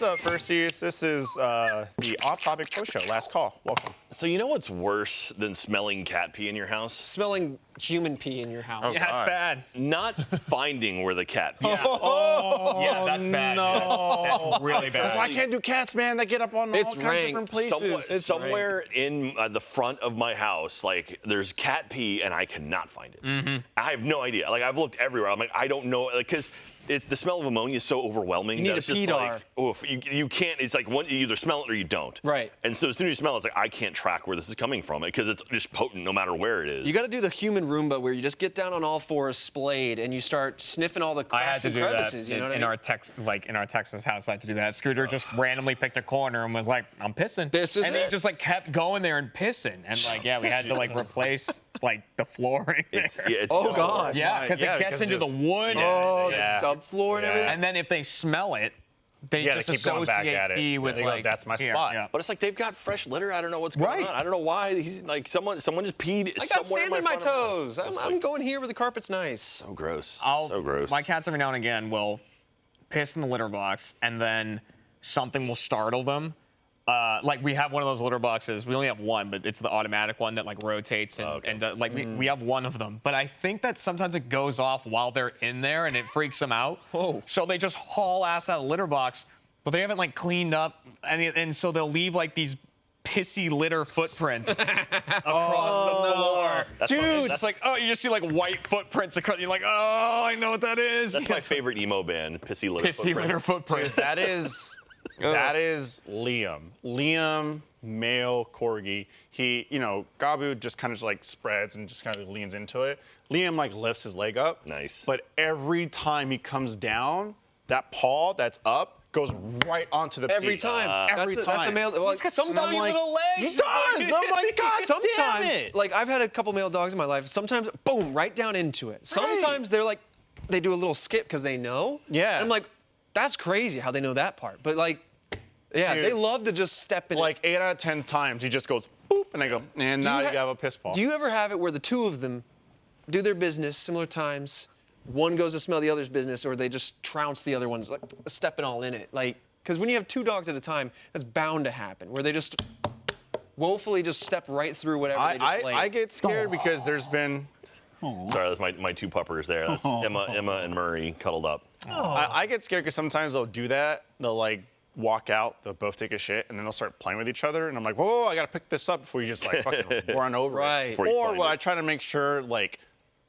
what's up, firsties? This is the off-topic post show. Last call. Welcome. So you know what's worse than smelling cat pee in your house? Smelling human pee in your house. Yeah, it's bad. Not finding where the cat pee is. Yeah, that's bad. No. That's really bad. That's why I can't do cats, man. They get up on all It's kinds of rank. different places. Somewhere in the front of my house, like there's cat pee, and I cannot find it. I have no idea. Like I've looked everywhere. I'm like, I don't know, because it's the smell of ammonia is so overwhelming. You need that a it's just pedar. like, oof, you can't. It's like you either smell it or you don't. Right. And so as soon as you smell it, it's like I can't track where this is coming from because it's just potent no matter where it is. You got to do the human Roomba where you just get down on all fours, splayed, and you start sniffing all the I had cracks to and do that crevices. You know what I in mean? our Texas house. I had to do that. Scooter just randomly picked a corner and was like, "I'm pissing," This is and it. he just like kept going there and pissing, and like we had to like replace like the flooring there. It's Oh, just God. horrible. Yeah, because Yeah, it gets into just- the wood. Oh, Yeah. the subfloor and Yeah. everything. And then if they smell it, they Yeah, just they keep going back associate at it. pee with They go, like "That's my here, spot." yeah. But it's like they've got fresh litter. I don't know what's going Right. on. I don't know why. He's like someone just peed I got somewhere sand in my front of the toes. house. I'm, It's I'm like, going here where the carpet's nice. so gross. I'll- So gross. My cats every now and again will piss in the litter box, and then something will startle them. Like we have one of those litter boxes. We only have one, but it's the automatic one that like rotates and like we have one of them. But I think that sometimes it goes off while they're in there and it freaks them out. Whoa. So they just haul ass out of the litter box, but they haven't like cleaned up, and so they'll leave like these pissy litter footprints across the floor. That's my- Dude, that's- it's like, oh, you just see like white footprints across. You're like, oh, I know what that is. That's my favorite emo band, Pissy Litter Pissy litter footprints. That is Liam. Liam, male corgi. He, Gabu just kind of like spreads and just kind of leans into it. Liam like lifts his leg up. Nice. But every time he comes down, that paw that's up goes right onto the Every pee. time. Every That's time. a male. Well, He's got sometimes tiny like, little He legs. does. I'm like, God sometimes, damn it. like I've had a couple male dogs in my life. Sometimes, boom, right down into it. Sometimes they're like, they do a little skip because they know. Yeah. And I'm like, that's crazy how they know that part. But like, yeah, Dude. they love to just step in. Like 8 out of 10 times, he just goes boop, and I go, and now you have a piss paw. Do you ever have it where the two of them do their business similar times? One goes to smell the other's business, or they just trounce the other one's like stepping all in it, like. Because when you have two dogs at a time, that's bound to happen, where they just woefully just step right through whatever they just laid. I get scared because there's been Sorry, that's my two puppers there. That's Emma and Murray cuddled up. I get scared because sometimes they'll do that. They'll like walk out, they'll both take a shit, and then they'll start playing with each other. And I'm like, whoa, I gotta pick this up before you just like fucking run over Right. it. Before you Or find what it. I try to make sure like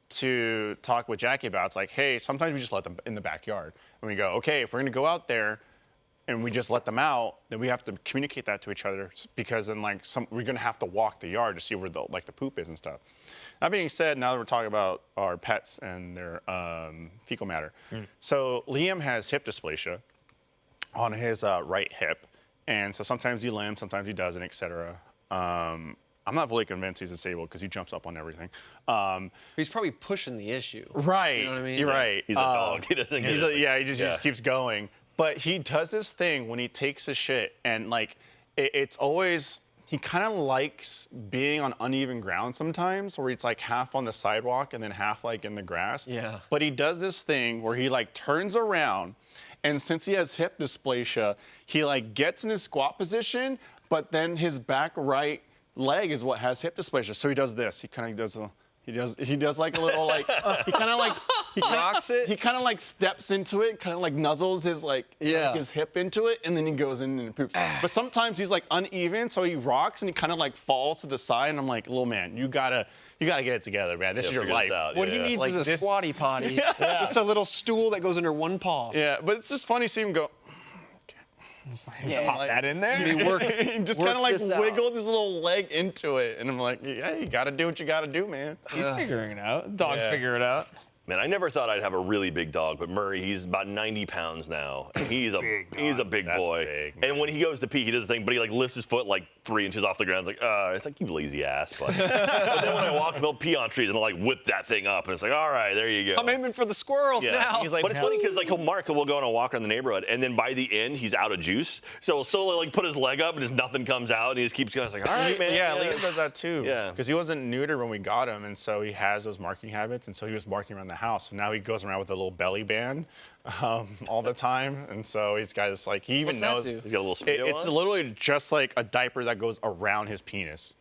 to talk with Jackie about, it's like, hey, sometimes we just let them in the backyard. And we go, okay, if we're gonna go out there and we just let them out, then we have to communicate that to each other because then like we're gonna have to walk the yard to see where the poop is and stuff. That being said, now that we're talking about our pets and their fecal matter, so Liam has hip dysplasia on his right hip, and so sometimes he limps, sometimes he doesn't, etc. I'm not fully convinced he's disabled because he jumps up on everything. He's probably pushing the issue. Right. You know what I mean? You're right. He's a dog. He doesn't get it. Yeah, he just keeps going. But he does this thing when he takes a shit, and like it's always, he kind of likes being on uneven ground sometimes, where it's like half on the sidewalk and then half like in the grass. Yeah. But he does this thing where he like turns around, and since he has hip dysplasia, he like gets in his squat position, but then his back right leg is what has hip dysplasia. So he does this. He kind of does a. He does like a little like he kind of like he Rocks it? He kind of like steps into it, kind of like nuzzles his like his hip into it, and then he goes in and poops. But sometimes he's like uneven, so he rocks and he kind of like falls to the side, and I'm like, little man, you gotta get it together, man. This is your figure life. this out. What Yeah, he yeah. needs Like is a this- squatty potty. Just a little stool that goes under one paw. Yeah, but it's just funny to see him go. Pop that in there. Maybe work, He just work kind of like this out. wiggled his little leg into it, and I'm like, yeah, you gotta do what you gotta do, man. He's figuring it out. Dogs Yeah. figure it out. Man, I never thought I'd have a really big dog, but Murray, he's about 90 pounds now. And he's a big That's boy. big, and when he goes to pee, he does the thing, but he like lifts his foot like 3 inches off the ground. It's like you lazy ass. But then when I walk, he'll pee on trees and I'll like whip that thing up, and it's like, all right, there you go. I'm aiming for the squirrels Yeah. now. He's like, But it's funny because like we'll go on a walk around the neighborhood, and then by the end he's out of juice. So he'll slowly like put his leg up, and just nothing comes out, and he just keeps going. It's like, all right, man. Liam does that too. Yeah. Because he wasn't neutered when we got him, and so he has those marking habits, and so he was marking around the house. So now he goes around with a little belly band all the time. And so he's got this, like, he even What's that knows. do? He's got a little speedo It's on? literally just like a diaper that goes around his penis.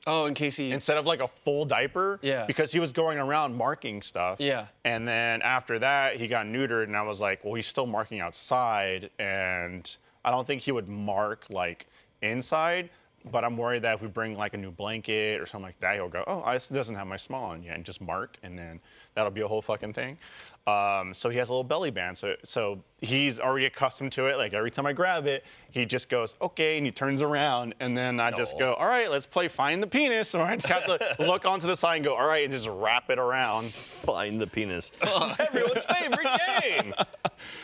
Oh, in case he. Instead of like a full diaper. Yeah. Because he was going around marking stuff. Yeah. And then after that, he got neutered, and I was like, well, he's still marking outside, and I don't think he would mark like inside. But I'm worried that if we bring like a new blanket or something like that, he'll go, oh, this doesn't have my smell on yet, and just mark, and then that'll be a whole fucking thing. So he has a little belly band, so he's already accustomed to it. Like every time I grab it, he just goes, okay, and he turns around, and then I just go, all right, let's play Find the Penis. Or I just have to look onto the side and go, all right, and just wrap it around. Find the penis. Everyone's favorite game.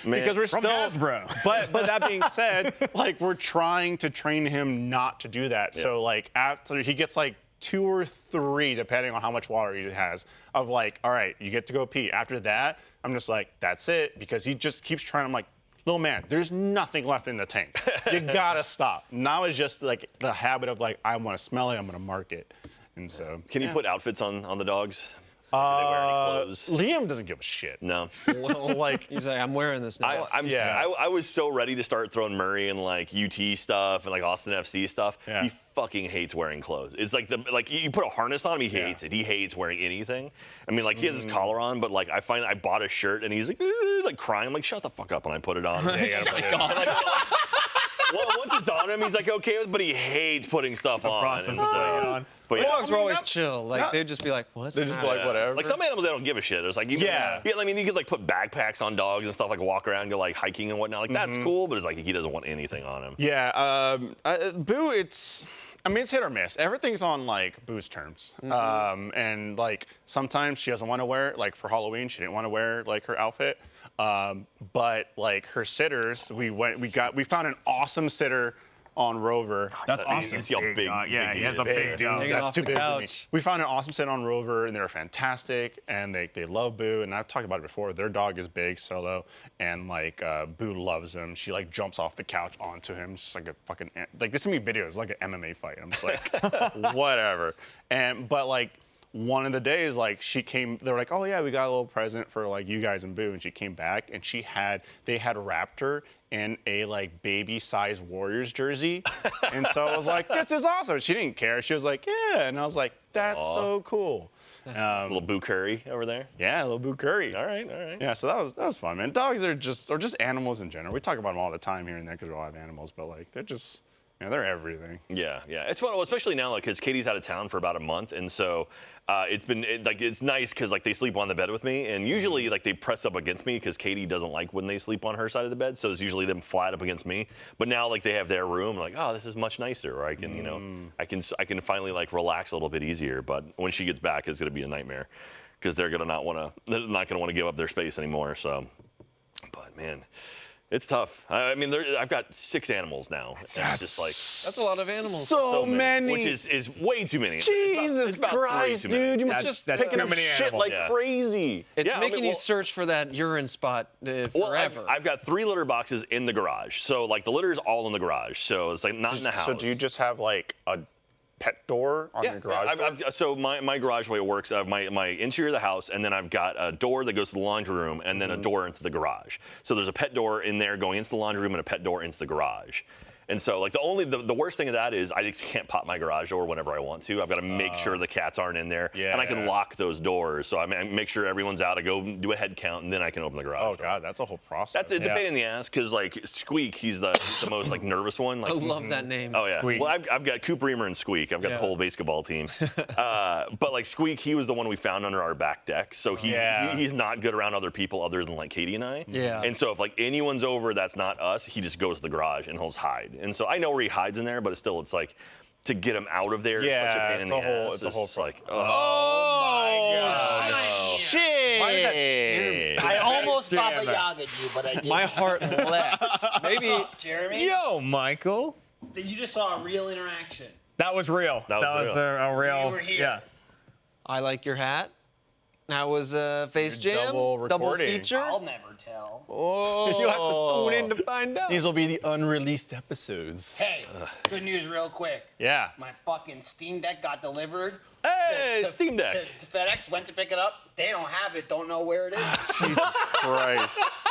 Man. Because we're From still, Hasbro. but that being said, like we're trying to train him not to do that. Yeah. So like after he gets like 2 or 3, depending on how much water he has, of like, all right, you get to go pee. After that, I'm just like, that's it, because he just keeps trying. I'm like, little man, there's nothing left in the tank. You gotta stop. Now it's just like the habit of like, I want to smell it, I'm gonna mark it, and so. Can you put outfits on the dogs? Do they wear any clothes? Liam doesn't give a shit. No. Like, He's like, I'm wearing this now. I was so ready to start throwing Murray in like UT stuff and like Austin FC stuff. Yeah. He fucking hates wearing clothes. It's like you put a harness on him, he hates it. He hates wearing anything. I mean, like he has his collar on, but like I bought a shirt and he's like crying. I'm like, shut the fuck up, and I put it on. Well, once it's on him, he's like okay with it, but he hates putting stuff on. process And of putting it on. But yeah. Dogs were always that- chill. Like they'd just be like, "What's They'd the just be matter?" like, whatever. Like some animals, they don't give a shit. It's like Yeah. I mean, you could like put backpacks on dogs and stuff, like walk around, and go like hiking and whatnot. Like that's cool, but it's like he doesn't want anything on him. Yeah, Boo, it's hit or miss. Everything's on like Boo's terms. And like sometimes she doesn't want to wear it. Like for Halloween, she didn't want to wear like her outfit. But like her sitters, we found an awesome sitter on Rover. That's You awesome. see how big, yeah, big he has is. a big Dude, dog. Hanging that's off too the big for me. couch. We found an awesome sit on Rover, and they're fantastic, and they love Boo. And I've talked about it before. Their dog is big, Solo, and like Boo loves him. She like jumps off the couch onto him, just like a fucking like. This to me videos like an MMA fight. I'm just like, whatever. But like one of the days, like she came, they were like, oh yeah, we got a little present for like you guys and Boo, and she came back, and they had wrapped her in a like baby-sized Warriors jersey, and so I was like, this is awesome. She didn't care. She was like, yeah, and I was like, that's so cool. Little Boo Curry over there. Yeah, a little Boo Curry. All right. Yeah, so that was fun, man. Dogs are just animals in general. We talk about them all the time here and there because we all have animals, but like they're just. Yeah, they're everything. Yeah. It's fun, well, especially now, like, because Katie's out of town for about a month, and so it's nice because like they sleep on the bed with me, and usually like they press up against me because Katie doesn't like when they sleep on her side of the bed, so it's usually them flat up against me. But now like they have their room, like oh, this is much nicer, where I can I can finally like relax a little bit easier. But when she gets back, it's gonna be a nightmare because they're not gonna want to give up their space anymore. So, but man. It's tough. I mean, I've got 6 animals now. And it's just like That's a lot of animals. So many. which is way too many. Jesus It's about 3 Christ, too many. dude! You must just that's picking too up many shit animals. like Yeah. crazy. It's Yeah, I making mean, you well- search for that urine spot Well, forever. I've got 3 litter boxes in the garage. So like the litter is all in the garage. So it's like not in the house. So do you just have like a pet door on your garage door? So my garage, the way it works, my interior of the house, and then I've got a door that goes to the laundry room, and then a door into the garage. So there's a pet door in there going into the laundry room and a pet door into the garage. And so, like, the worst thing of that is I just can't pop my garage door whenever I want to. I've got to make sure the cats aren't in there, and I can lock those doors. So I make sure everyone's out. I go do a head count, and then I can open the garage. Oh door. God, that's a whole process. It's a pain in the ass because like Squeak, he's the most like nervous one. Like, I love that name. Oh yeah. Squeak. Well, I've got Coop Reamer and Squeak. I've got the whole basketball team. But like Squeak, he was the one we found under our back deck. So he's not good around other people other than like Katie and I. Yeah. And so if like anyone's over that's not us, he just goes to the garage and he'll hide. And so I know where he hides in there, but it's like to get him out of there. It's such a pain in the ass. It's a whole like shit! Why did that scare me? I almost Damn Baba it. Yaga'd you, but I didn't. My heart leapt. Maybe What's up, Jeremy? Yo, Michael. You just saw a real interaction. That was real. That was a real. You were here. Yeah. I like your hat. How was Face You're Jam? double recording. feature? I'll never tell. Oh. You'll have to tune in to find out. These will be the unreleased episodes. Hey, good news real quick. Yeah. My fucking Steam Deck got delivered. Hey, to- Steam Deck. To FedEx, went to pick it up. They don't have it, don't know where it is. Jesus Christ.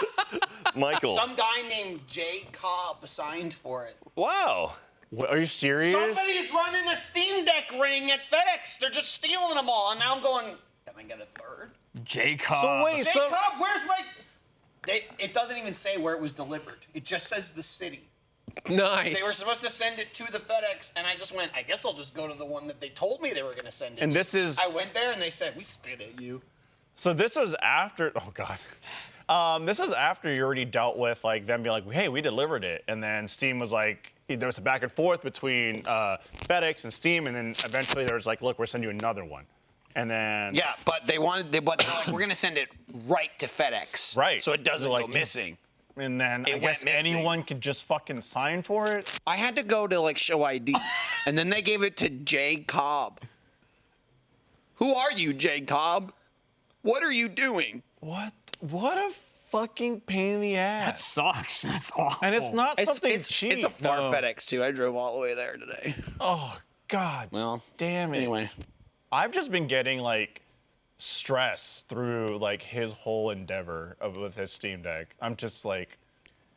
Michael. Some guy named Jay Cobb signed for it. Wow. What, are you serious? Somebody's running a Steam Deck ring at FedEx. They're just stealing them all. And now I'm going, can I get a third? Jacob. So wait, Jay so Cobb, where's my... It doesn't even say where it was delivered. It just says the city. Nice. They were supposed to send it to the FedEx, and I just went, I guess I'll just go to the one that they told me they were going to send it and to. this is I went there, and they said, we spit at you. so this was after. Oh God. This is after you already dealt with like them being like, hey, we delivered it, and then Steam was like, there was a back and forth between FedEx and Steam, and then eventually there was like, look, we're sending you another one, and then Yeah, but they're like, we're going to send it right to FedEx. Right. So it doesn't They're like, go missing. and then I It guess went missing. anyone could just fucking sign for it. I had to go to like show ID, and then they gave it to Jay Cobb. Who are you, Jay Cobb? What are you doing? What a fucking pain in the That ass. sucks. That's awful. And it's not something it's, cheap. It's a far no. FedEx too. I drove all the way there today. Oh God. Well, Damn it. anyway. I've just been getting like stress through like his whole endeavor with his Steam Deck. I'm just like,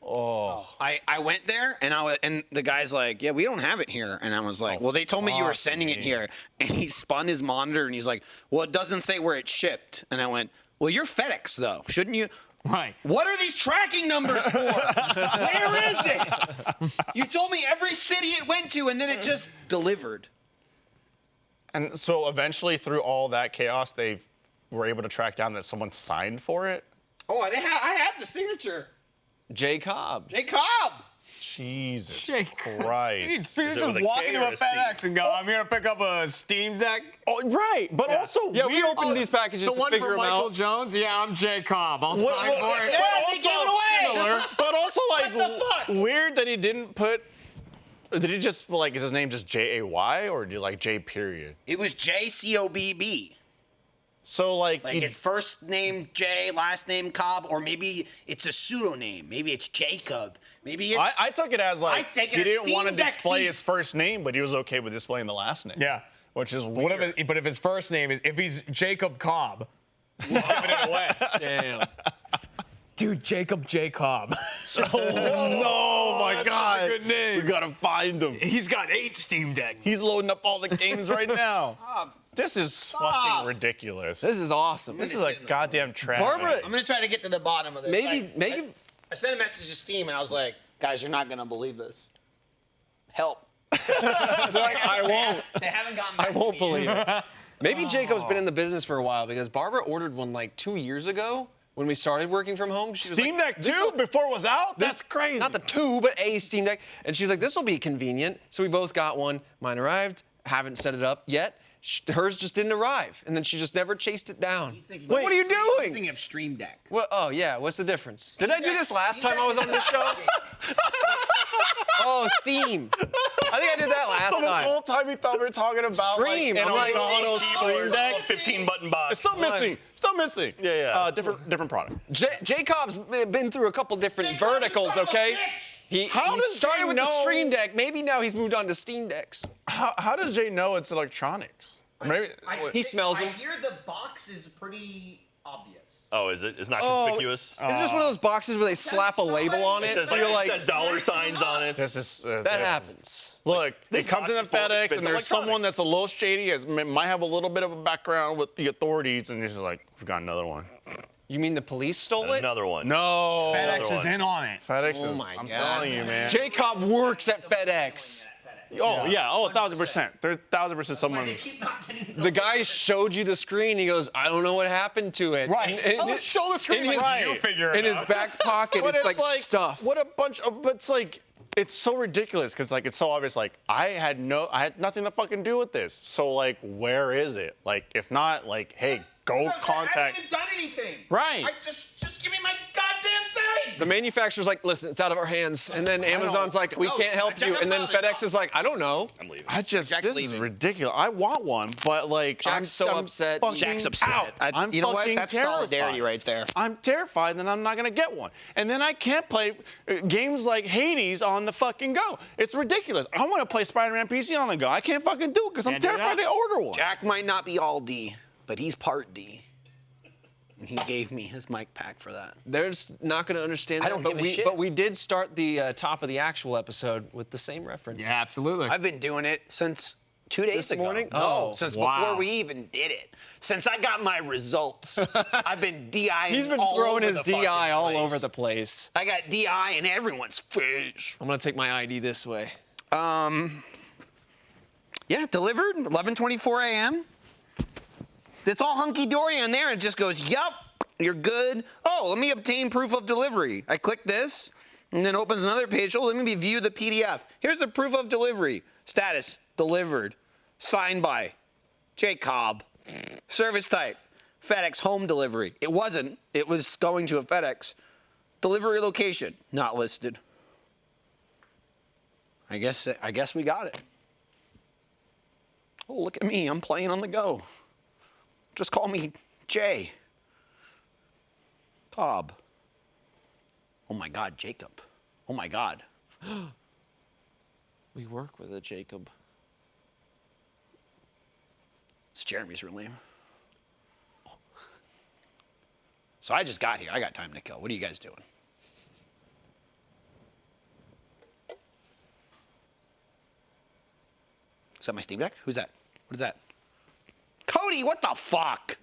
oh. I went there and the guy's like, yeah, we don't have it here. And I was like, well, they told me you were fuck sending it me. here. And he spun his monitor and he's like, well, it doesn't say where it shipped. And I went, well, you're FedEx though, shouldn't you? Right. What are these tracking numbers for? Where is it? You told me every city it went to and then it just delivered. And so eventually through all that chaos, they were able to track down that someone signed for it. Oh, I have the signature. Jay Cobb. Jay Cobb. Jesus Jacob. Christ. Dude, Is just it with a walk K into or a a C? FedEx and go, I'm here to pick up a Steam Deck. Oh, right, but also Yeah, we weird- opened these packages The to one figure for them Michael out. Jones? Yeah, I'm Jay Cobb. I'll What- sign what- for it. Yeah, but they also gave it away. similar, but also like What the fuck? weird that he didn't put. Did he just like is his name just Jay or did you like J period? It was JCOBB. So like, Like his first name Jay, last name Cobb, or maybe it's a pseudonym. Maybe it's Jacob. Maybe it's. I took it as like I take it he as didn't want to Steam Deck display thief. his first name, but he was okay with displaying the last name. Yeah. which is What weird. if but if his first name is, if he's Jacob Cobb, he's giving it away. Damn. Dude, Jacob J. Cobb. Oh my that's God! a good name. We gotta find him. He's got 8 Steam Decks. He's loading up all the games right now. This is fucking ridiculous. This is awesome. This is a goddamn tragedy. Barbara- I'm gonna try to get to the bottom of this. Maybe I sent a message to Steam and I was like, guys, you're not gonna believe this. Help. I won't. They haven't gotten back I won't to me believe yet. it. Maybe Jacob's been in the business for a while because Barbara ordered one like 2 years ago when we started working from home. She was Steam like, Deck "This'll- 2 before it was out? this- That's crazy. Not the 2, but a Steam Deck. And she was like, this will be convenient. So we both got one. Mine arrived. Haven't set it up yet. Hers just didn't arrive. And then she just never chased it down. What are you He's doing? thinking of Stream Deck. What, oh, yeah. What's the difference? Did I do this last time I was on this show? Oh, Steam. I think I did that last So this time. whole time he thought we were talking about Stream. like an I'm like, Elgato Stream Deck. 15 button box. It's still missing. Still missing. Yeah. Different product. Jacob's been through a couple different verticals, okay? He does started Jay with the know- Stream Deck. Maybe now he's moved on to Steam Decks. How does Jay know it's electronics? Maybe. He smells I them. hear the box is pretty obvious. Oh, is it? It's not Oh, conspicuous. Is it just one of those boxes where they slap a label on It it? says, So like, you're like, it says dollar signs on it. This is that happens. Look, This it comes in box the is full of FedEx, expensive and there's someone electronics. that's a little shady, might have a little bit of a background with the authorities, and he's like, "We've got another one." You mean the police stole it? Another one. No. FedEx Another is one. in on it. FedEx Oh is. my I'm God. telling you, man. Jacob works at FedEx. Oh yeah. Oh, 1,000%. There's 1,000% someone. They keep not getting The guy showed you the screen. He goes, I don't know what happened to it. Right. And Let's show the screen. in his, Right. You figure it in his out. back pocket, But it's like stuff. What a bunch of. But it's like. It's so ridiculous because like it's so obvious. Like I had nothing to fucking do with this. So like, where is it? Like if not, like hey, go I contact. haven't even done anything. Right. Just give me my goddamn thing. The manufacturer's like, listen, it's out of our hands. And then Amazon's like, we can't help you. And then FedEx is like, I don't know. I'm leaving. This is leaving. ridiculous. I want one, but like, Jack's so upset. fucking Jack's upset. out. I'm You know what? fucking That's terrified. solidarity right there. I'm terrified that I'm not gonna get one, and then I can't play games like Hades on the fucking go. It's ridiculous. I want to play Spider-Man PC on the go. I can't fucking do it because I'm Can't do terrified that? to order one. Jack might not be all D, but he's part D. And he gave me his mic pack for that. They're just not going to understand I that. don't but give a we, shit. But we did start the top of the actual episode with the same reference. Yeah, absolutely. I've been doing it since 2 days This ago. morning? No, Oh, since wow. before we even did it. Since I got my results, I've been DIing. He's been all throwing over his the fucking DI all place. over the place. I got DI in everyone's face. I'm going to take my ID this way. Yeah, delivered 11:24 a.m. It's all hunky-dory on there. It just goes, yup, you're good. Oh, let me obtain proof of delivery. I click this, and then opens another page. Oh, let me view the PDF. Here's the proof of delivery. Status, delivered. Signed by J. Cobb. Service type, FedEx home delivery. It wasn't. It was going to a FedEx. Delivery location, not listed. I guess we got it. Oh, look at me. I'm playing on the go. Just call me Jay. Cobb. Oh my God, Jacob. Oh my God. We work with a Jacob. It's Jeremy's real name. So I just got here. I got time to kill. What are you guys doing? Is that my Steam Deck? Who's that? What is that? Cody, what the fuck?